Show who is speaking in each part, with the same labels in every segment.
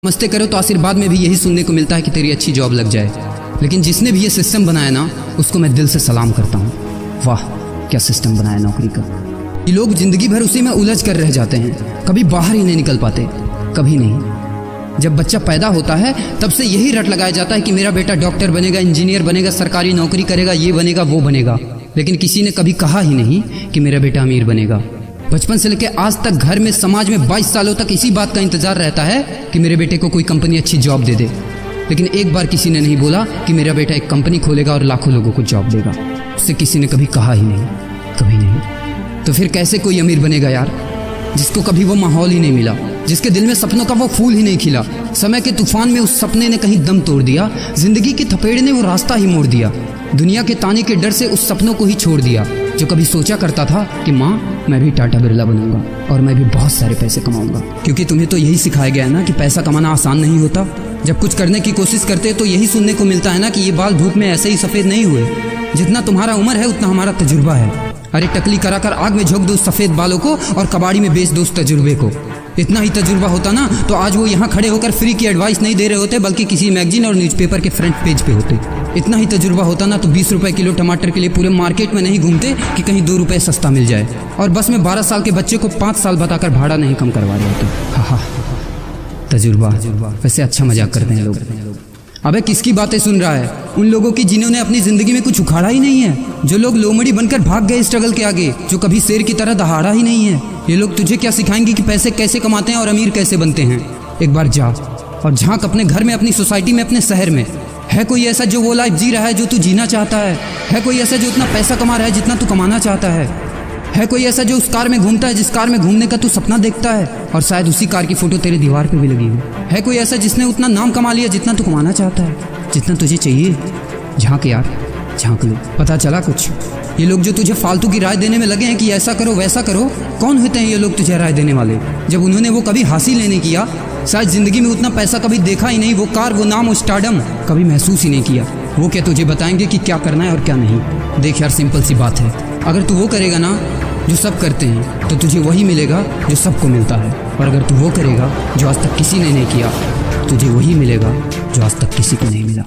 Speaker 1: नमस्ते करो तो आशीर्वाद में भी यही सुनने को मिलता है कि तेरी अच्छी जॉब लग जाए। लेकिन जिसने भी ये सिस्टम बनाया ना, उसको मैं दिल से सलाम करता हूँ। वाह क्या सिस्टम बनाया नौकरी का। ये लोग जिंदगी भर उसी में उलझ कर रह जाते हैं, कभी बाहर ही नहीं निकल पाते, कभी नहीं। जब बच्चा पैदा होता है तब से यही रट लगाया जाता है कि मेरा बेटा डॉक्टर बनेगा, इंजीनियर बनेगा, सरकारी नौकरी करेगा, ये बनेगा वो बनेगा। लेकिन किसी ने कभी कहा ही नहीं कि मेरा बेटा अमीर बनेगा। बचपन से लेकर आज तक घर में, समाज में 22 सालों तक इसी बात का इंतजार रहता है कि मेरे बेटे को कोई कंपनी अच्छी जॉब दे दे। लेकिन एक बार किसी ने नहीं बोला कि मेरा बेटा एक कंपनी खोलेगा और लाखों लोगों को जॉब देगा। उससे किसी ने कभी कहा ही नहीं, कभी नहीं। तो फिर कैसे कोई अमीर बनेगा यार, जिसको कभी वो माहौल ही नहीं मिला, जिसके दिल में सपनों का वो फूल ही नहीं खिला। समय के तूफान में उस सपने ने कहीं दम तोड़ दिया, जिंदगी की थपेड़ ने वो रास्ता ही मोड़ दिया, दुनिया के ताने के डर से उस सपनों को ही छोड़ दिया। जो कभी सोचा करता था कि माँ मैं भी टाटा बिरला बनूंगा और मैं भी बहुत सारे पैसे कमाऊंगा। क्योंकि तुम्हें तो यही सिखाया गया है ना कि पैसा कमाना आसान नहीं होता। जब कुछ करने की कोशिश करते तो यही सुनने को मिलता है ना कि ये बाल धूप में ऐसे ही सफेद नहीं हुए, जितना तुम्हारा उम्र है उतना हमारा तजुर्बा है। अरे टकली कराकर आग में झोंक दो उस सफेद बालों को और कबाड़ी में बेच दो उस तजुर्बे को। इतना ही तजुर्बा होता ना तो आज वो यहाँ खड़े होकर फ्री की एडवाइस नहीं दे रहे होते, बल्कि किसी मैगजीन और न्यूज़पेपर के फ्रंट पेज पे होते। इतना ही तजुर्बा होता ना तो 20 रुपए किलो टमाटर के लिए पूरे मार्केट में नहीं घूमते कि कहीं 2 रुपए सस्ता मिल जाए, और बस में 12 साल के बच्चे को 5 साल बताकर भाड़ा नहीं कम करवा रहे होते। हाँ तजुर्बा। वैसे अच्छा मजाक करते हैं लोग। अबे किसकी बातें सुन रहा है? उन लोगों की जिन्होंने अपनी जिंदगी में कुछ उखाड़ा ही नहीं है, जो लोग लोमड़ी बनकर भाग गए स्ट्रगल के आगे, जो कभी शेर की तरह दहाड़ा ही नहीं है। ये लोग तुझे क्या सिखाएंगे कि पैसे कैसे कमाते हैं और अमीर कैसे बनते हैं। एक बार जा और झांक अपने घर में, अपनी सोसाइटी में, अपने शहर में। है कोई ऐसा जो वो लाइफ जी रहा है जो तू जीना चाहता है? है कोई ऐसा जो इतना पैसा कमा रहा है जितना तू कमाना चाहता है? है कोई ऐसा जो उस कार में घूमता है जिस कार में घूमने का तू सपना देखता है, और शायद उसी कार की फोटो तेरे दीवार पे भी लगी हो? है कोई ऐसा जिसने उतना नाम कमा लिया जितना तू कमाना चाहता है, जितना तुझे चाहिए? झांक यार, झांक लो, पता चला कुछ। ये लोग जो तुझे फालतू की राय देने में लगे हैं कि ऐसा करो वैसा करो, कौन होते हैं ये लोग तुझे राय देने वाले? जब उन्होंने वो कभी हासिल ही नहीं किया, शायद जिंदगी में उतना पैसा कभी देखा ही नहीं, वो कार, वो नाम, वो स्टारडम कभी महसूस ही नहीं किया, वो क्या तुझे बताएंगे कि क्या करना है और क्या नहीं? देख यार, सिंपल सी बात है, अगर तू वो करेगा ना जो सब करते हैं तो तुझे वही मिलेगा जो सबको मिलता है, और अगर तू वो करेगा जो आज तक किसी ने नहीं किया, तुझे वही मिलेगा जो आज तक किसी को नहीं मिला,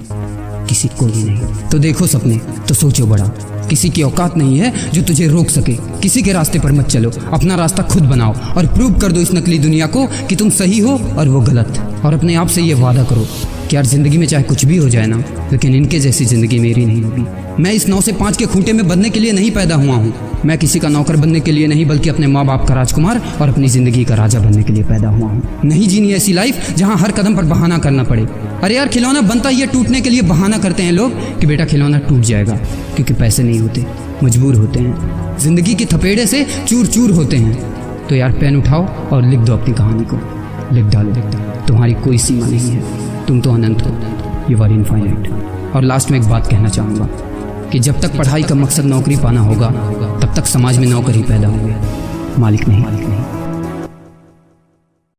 Speaker 1: किसी को भी नहीं। तो देखो सपने तो सोचो बड़ा, किसी की औकात नहीं है जो तुझे रोक सके। किसी के रास्ते पर मत चलो, अपना रास्ता खुद बनाओ और प्रूव कर दो इस नकली दुनिया को कि तुम सही हो और वो गलत। और अपने आप से ये वादा करो कि यार जिंदगी में चाहे कुछ भी हो जाए ना, लेकिन इनके जैसी जिंदगी मेरी नहीं होगी। मैं इस 9 से 5 के खूंटे में बंधने के लिए नहीं पैदा हुआ हूँ। मैं किसी का नौकर बनने के लिए नहीं, बल्कि अपने माँ बाप का राजकुमार और अपनी जिंदगी का राजा बनने के लिए पैदा हुआ हूँ। नहीं जीनी ऐसी लाइफ जहाँ हर कदम पर बहाना करना पड़े। अरे यार, खिलौना बनता ही है टूटने के लिए। बहाना करते हैं लोग कि बेटा खिलौना टूट जाएगा, क्योंकि पैसे नहीं होते, मजबूर होते हैं, जिंदगी की थपेड़े से चूर चूर होते हैं। तो यार पेन उठाओ और लिख दो अपनी कहानी को, लिख डालो। तुम्हारी कोई सीमा नहीं है, तुम तो अनंत हो, यू आर इनफाइनाइट। और लास्ट में एक बात कहना चाहूँगा कि जब तक पढ़ाई का मकसद नौकरी पाना होगा, तब तक समाज में नौकर ही पैदा होंगे, मालिक नहीं।